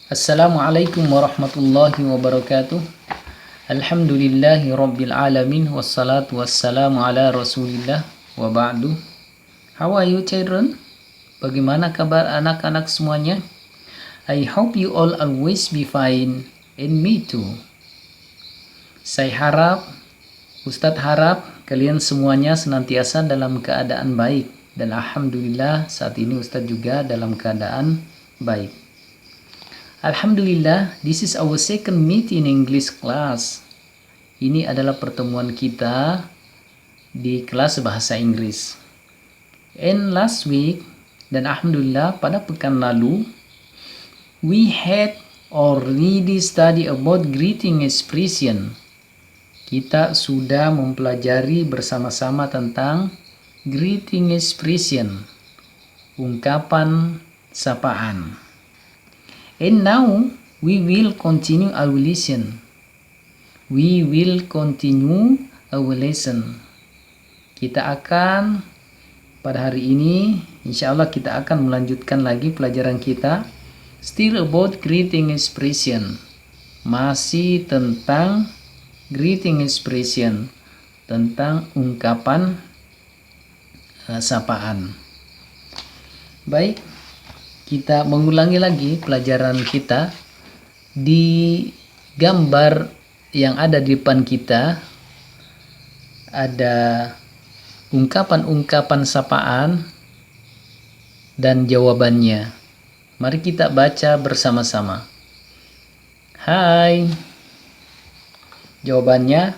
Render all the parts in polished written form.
Assalamualaikum warahmatullahi wabarakatuh. Alhamdulillahi rabbil alamin. Wassalatu wassalamu ala rasulillah wa ba'du. How are you children? Bagaimana kabar anak-anak semuanya? I hope you all always be fine, and me too. Saya harap, Ustadz harap kalian semuanya senantiasa dalam keadaan baik. Dan alhamdulillah saat ini Ustadz juga dalam keadaan baik. Alhamdulillah, this is our second meeting in English class. Ini adalah pertemuan kita di kelas bahasa Inggris. And last week, dan alhamdulillah pada pekan lalu, we had already study about greeting expression. Kita sudah mempelajari bersama-sama tentang greeting expression, ungkapan sapaan. And now we will continue our lesson. We will continue our lesson. Kita akan pada hari ini, insya Allah kita akan melanjutkan lagi pelajaran kita. Still about greeting expression. Masih tentang greeting expression, tentang ungkapan sapaan. Baik. Kita mengulangi lagi pelajaran kita. Di gambar yang ada di depan kita ada ungkapan-ungkapan sapaan dan jawabannya. Mari kita baca bersama-sama. Hai. Jawabannya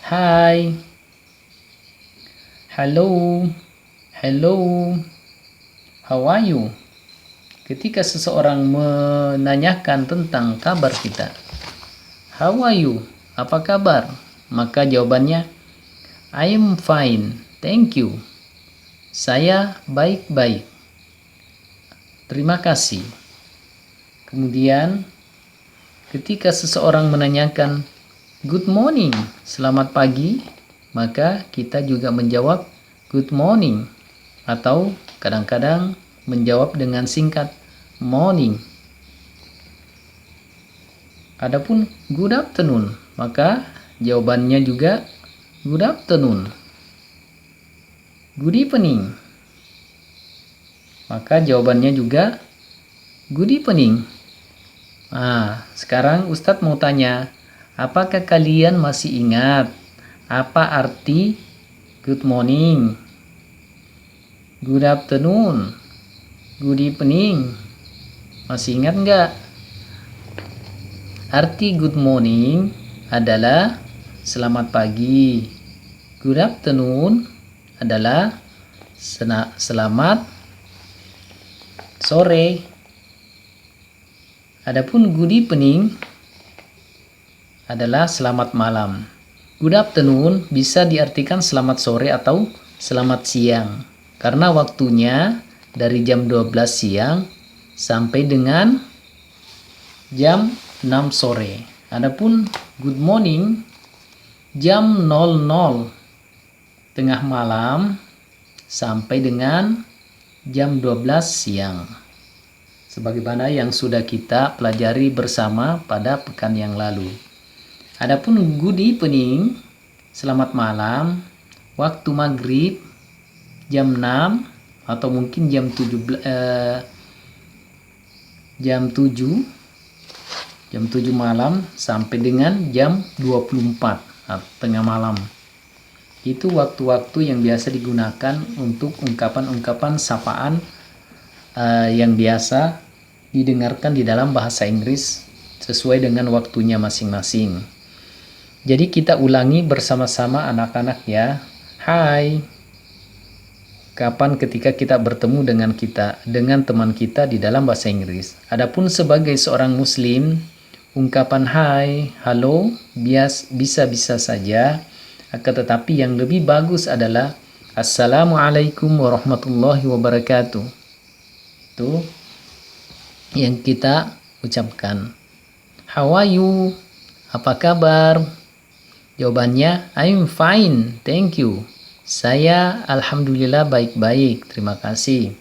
hai. Hello. Hello. How are you? Ketika seseorang menanyakan tentang kabar kita, how are you? Apa kabar? Maka jawabannya, I am fine, thank you. Saya baik-baik. Terima kasih. Kemudian, ketika seseorang menanyakan, good morning, selamat pagi, maka kita juga menjawab, good morning. Atau kadang-kadang menjawab dengan singkat morning. Adapun good afternoon, maka jawabannya juga good afternoon. Good evening, maka jawabannya juga good evening. Sekarang Ustadz mau tanya, apakah kalian masih ingat apa arti good morning, good afternoon, good evening? Masih ingat nggak? Arti good morning adalah selamat pagi. Good afternoon adalah selamat sore. Adapun good evening adalah selamat malam. Good afternoon bisa diartikan selamat sore atau selamat siang. Karena waktunya dari jam 12 siang sampai dengan jam 6 sore. Adapun good morning jam 00 tengah malam sampai dengan jam 12 siang. Sebagaimana yang sudah kita pelajari bersama pada pekan yang lalu. Adapun good evening, selamat malam, waktu maghrib jam 6 atau mungkin jam 7 malam sampai dengan jam 24 tengah malam. Itu waktu-waktu yang biasa digunakan untuk ungkapan-ungkapan sapaan yang biasa didengarkan di dalam bahasa Inggris sesuai dengan waktunya masing-masing. Jadi kita ulangi bersama-sama anak-anak ya. Hai. Kapan ketika kita bertemu dengan teman kita di dalam bahasa Inggris. Adapun sebagai seorang muslim, ungkapan hai, halo bisa-bisa saja, akan tetapi yang lebih bagus adalah assalamualaikum warahmatullahi wabarakatuh. Itu yang kita ucapkan. How are you? Apa kabar? Jawabannya I'm fine, thank you. Saya alhamdulillah baik-baik, terima kasih.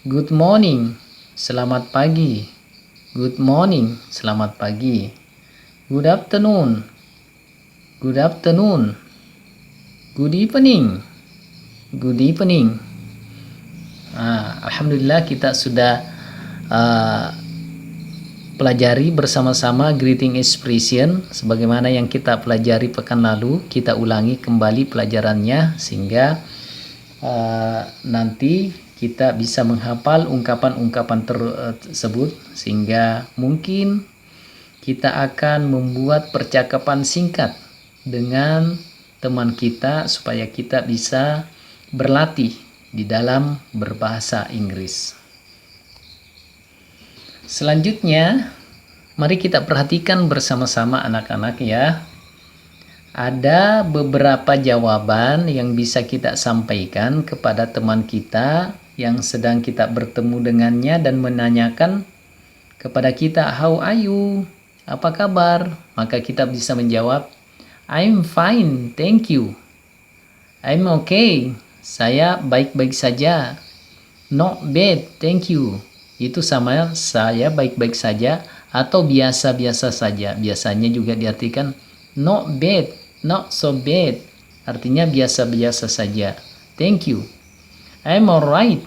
Good morning, selamat pagi. Good morning, selamat pagi. Good afternoon. Good afternoon. Good evening. Good evening. Alhamdulillah kita sudah pelajari bersama-sama greeting expression sebagaimana yang kita pelajari pekan lalu. Kita ulangi kembali pelajarannya sehingga nanti kita bisa menghafal ungkapan-ungkapan tersebut sehingga mungkin kita akan membuat percakapan singkat dengan teman kita supaya kita bisa berlatih di dalam berbahasa Inggris. Selanjutnya, mari kita perhatikan bersama-sama anak-anak ya. Ada beberapa jawaban yang bisa kita sampaikan kepada teman kita yang sedang kita bertemu dengannya dan menanyakan kepada kita, how are you? Apa kabar? Maka kita bisa menjawab, I'm fine, thank you. I'm okay, saya baik-baik saja. Not bad, thank you. Itu sama saya baik-baik saja atau biasa-biasa saja. Biasanya juga diartikan not bad, not so bad. Artinya biasa-biasa saja. Thank you. I'm alright.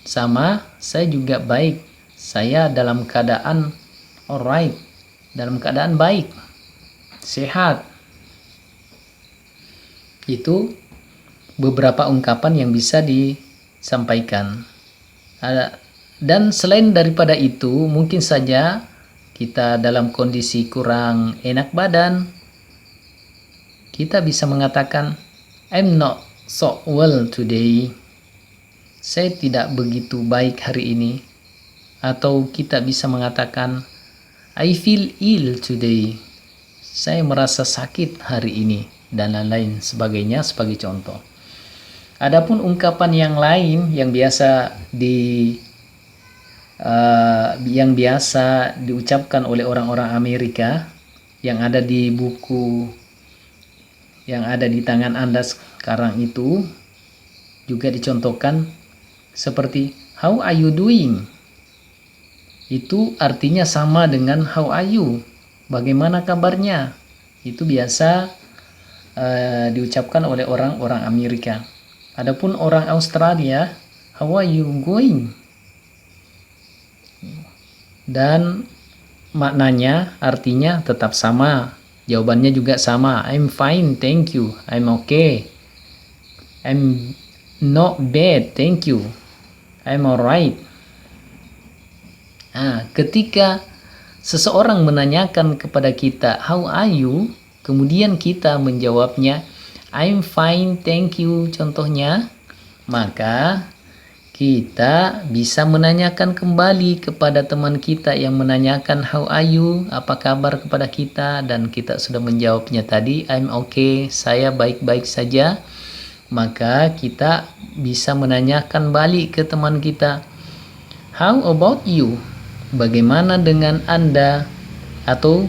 Sama, saya juga baik. Saya dalam keadaan alright. Dalam keadaan baik. Sehat. Itu beberapa ungkapan yang bisa disampaikan. Dan selain daripada itu, mungkin saja kita dalam kondisi kurang enak badan. Kita bisa mengatakan, I'm not so well today. Saya tidak begitu baik hari ini. Atau kita bisa mengatakan, I feel ill today. Saya merasa sakit hari ini. Dan lain-lain sebagainya sebagai contoh. Adapun ungkapan yang lain yang biasa diucapkan oleh orang-orang Amerika yang ada di buku yang ada di tangan Anda sekarang itu juga dicontohkan seperti how are you doing? Itu artinya sama dengan how are you? Bagaimana kabarnya? Itu biasa diucapkan oleh orang-orang Amerika. Adapun orang Australia, how are you going? Dan maknanya artinya tetap sama. Jawabannya juga sama. I'm fine, thank you. I'm okay. I'm not bad, thank you. I'm alright. Ketika seseorang menanyakan kepada kita, how are you? Kemudian kita menjawabnya, I'm fine, thank you. Contohnya, maka kita bisa menanyakan kembali kepada teman kita yang menanyakan how are you, apa kabar kepada kita, dan kita sudah menjawabnya tadi, I'm okay, saya baik-baik saja. Maka kita bisa menanyakan balik ke teman kita, how about you? Bagaimana dengan Anda? Atau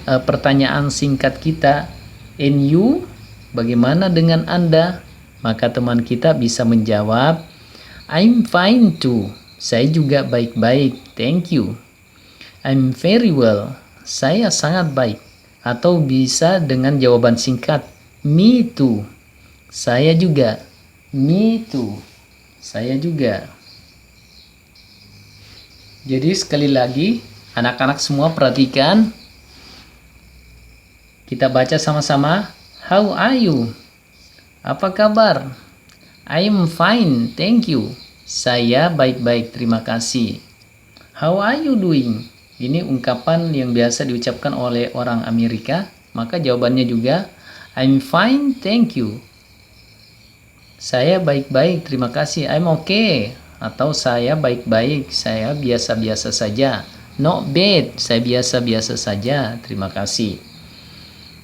pertanyaan singkat kita, and you? Bagaimana dengan Anda? Maka teman kita bisa menjawab, I'm fine too. Saya juga baik-baik. Thank you. I'm very well. Saya sangat baik. Atau bisa dengan jawaban singkat, me too. Saya juga. Me too. Saya juga. Jadi sekali lagi, anak-anak semua perhatikan. Kita baca sama-sama. How are you? Apa kabar? I'm fine, thank you. Saya baik-baik, terima kasih. How are you doing? Ini ungkapan yang biasa diucapkan oleh orang Amerika. Maka jawabannya juga, I'm fine, thank you. Saya baik-baik, terima kasih. I'm okay. Atau saya baik-baik, saya biasa-biasa saja. Not bad, saya biasa-biasa saja, terima kasih.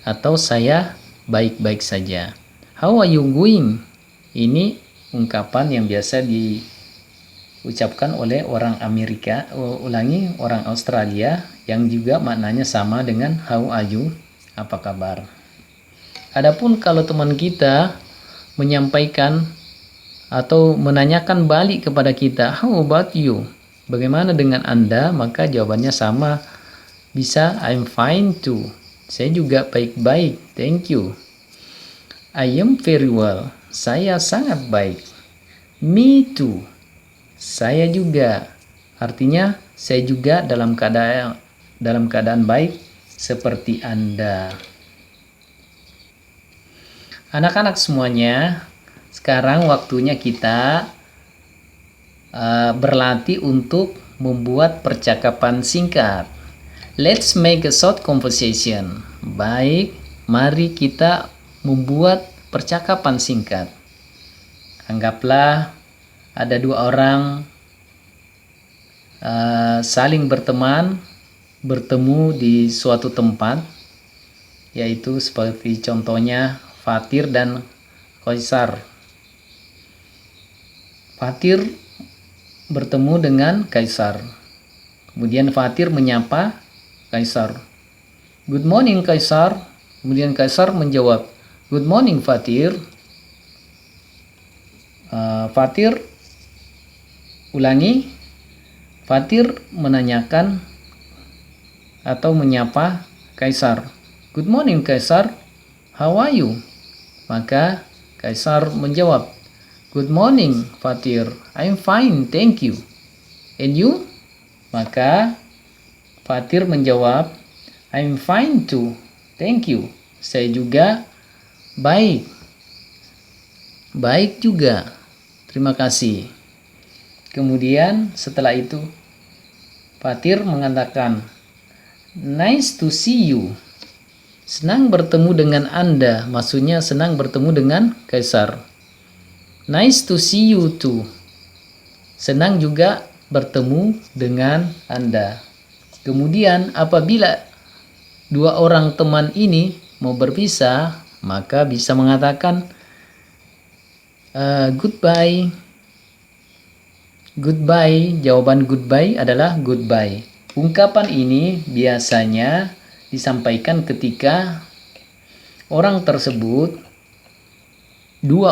Atau saya baik-baik saja. How are you going? Ini ungkapan yang biasa diucapkan oleh orang Amerika, orang Australia, yang juga maknanya sama dengan how are you, apa kabar. Adapun kalau teman kita menyampaikan atau menanyakan balik kepada kita, how about you? Bagaimana dengan Anda? Maka jawabannya sama. Bisa I'm fine too. Saya juga baik-baik. Thank you. I am very well. Saya sangat baik. Me too. Saya juga. Artinya saya juga dalam keadaan baik seperti Anda. Anak-anak semuanya, sekarang waktunya kita berlatih untuk membuat percakapan singkat. Let's make a short conversation. Baik, mari kita membuat percakapan singkat. Anggaplah ada dua orang saling bertemu di suatu tempat, yaitu seperti contohnya Fatir dan Kaisar. Fatir bertemu dengan Kaisar. Kemudian Fatir menyapa Kaisar. Good morning Kaisar. Kemudian Kaisar menjawab, Good morning Fatir. Fatir ulangi. Fatir menanyakan atau menyapa Kaisar. Good morning Kaisar. How are you? Maka Kaisar menjawab, Good morning Fatir. I'm fine, thank you. And you? Maka Fatir menjawab, I'm fine too, thank you. Saya juga baik. Baik juga. Terima kasih. Kemudian setelah itu Fatir mengatakan, Nice to see you. Senang bertemu dengan Anda. Maksudnya senang bertemu dengan Kaisar. Nice to see you too. Senang juga bertemu dengan Anda. Kemudian apabila dua orang teman ini mau berpisah, maka bisa mengatakan goodbye. Goodbye, jawaban goodbye adalah goodbye. Ungkapan ini biasanya disampaikan ketika dua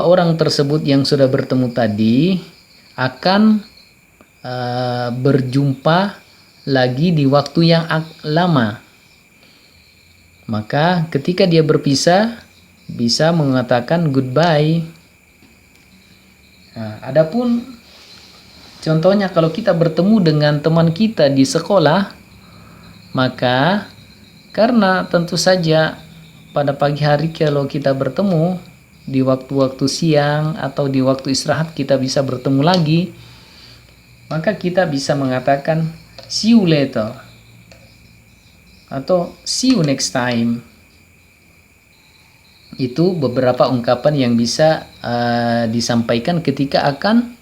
orang tersebut yang sudah bertemu tadi akan berjumpa lagi di waktu yang lama. Maka ketika dia berpisah bisa mengatakan goodbye. Adapun contohnya kalau kita bertemu dengan teman kita di sekolah, maka karena tentu saja pada pagi hari kalau kita bertemu, di waktu-waktu siang atau di waktu istirahat kita bisa bertemu lagi, maka kita bisa mengatakan see you later atau see you next time. Itu beberapa ungkapan yang bisa disampaikan ketika akan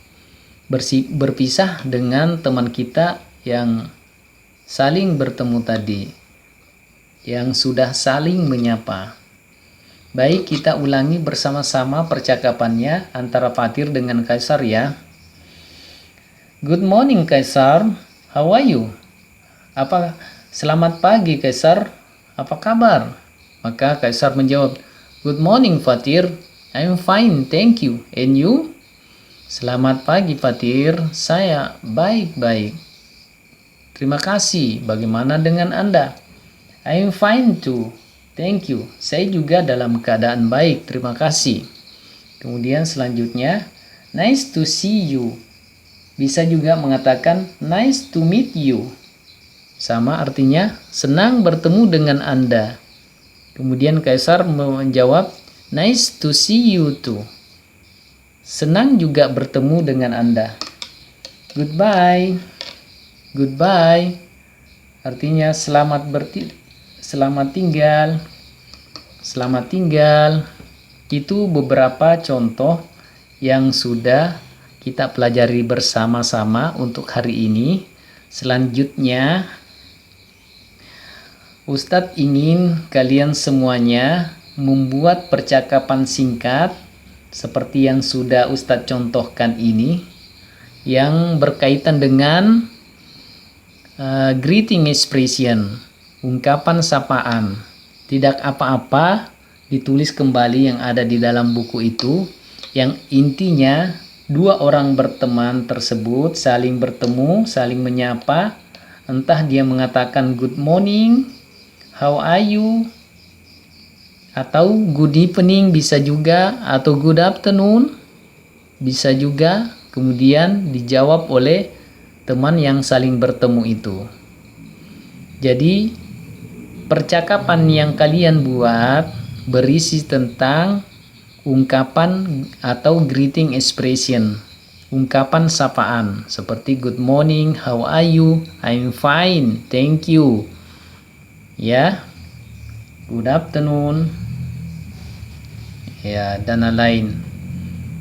berpisah dengan teman kita yang saling bertemu tadi, yang sudah saling menyapa. Baik, kita ulangi bersama-sama percakapannya antara Fatir dengan Kaisar ya. Good morning Kaisar, how are you? Selamat pagi Kaisar, apa kabar? Maka Kaisar menjawab, Good morning Fatir, I'm fine, thank you. And you? Selamat pagi Fatir, saya baik-baik. Terima kasih, bagaimana dengan Anda? I'm fine too, thank you. Saya juga dalam keadaan baik, terima kasih. Kemudian selanjutnya, nice to see you. Bisa juga mengatakan nice to meet you. Sama artinya senang bertemu dengan Anda. Kemudian Kaisar menjawab, nice to see you too. Senang juga bertemu dengan Anda. Goodbye. Goodbye. Artinya selamat tinggal. Selamat tinggal. Itu beberapa contoh yang sudah kita pelajari bersama-sama untuk hari ini. Selanjutnya, Ustadz ingin kalian semuanya membuat percakapan singkat seperti yang sudah Ustadz contohkan ini, yang berkaitan dengan greeting expression, ungkapan sapaan. Tidak apa-apa, ditulis kembali yang ada di dalam buku itu, yang intinya dua orang berteman tersebut saling bertemu, saling menyapa. Entah dia mengatakan good morning, how are you, atau good evening bisa juga, atau good afternoon bisa juga. Kemudian dijawab oleh teman yang saling bertemu itu. Jadi percakapan yang kalian buat berisi tentang ungkapan atau greeting expression, ungkapan sapaan seperti good morning, how are you, I'm fine, thank you, ya, good afternoon, ya, dan lain-lain.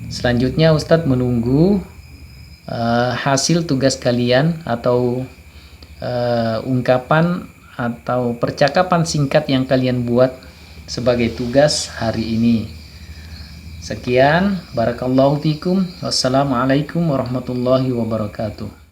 Selanjutnya Ustadz menunggu hasil tugas kalian atau ungkapan atau percakapan singkat yang kalian buat sebagai tugas hari ini. Sekian, barakallahu fikum. Wassalamualaikum warahmatullahi wabarakatuh.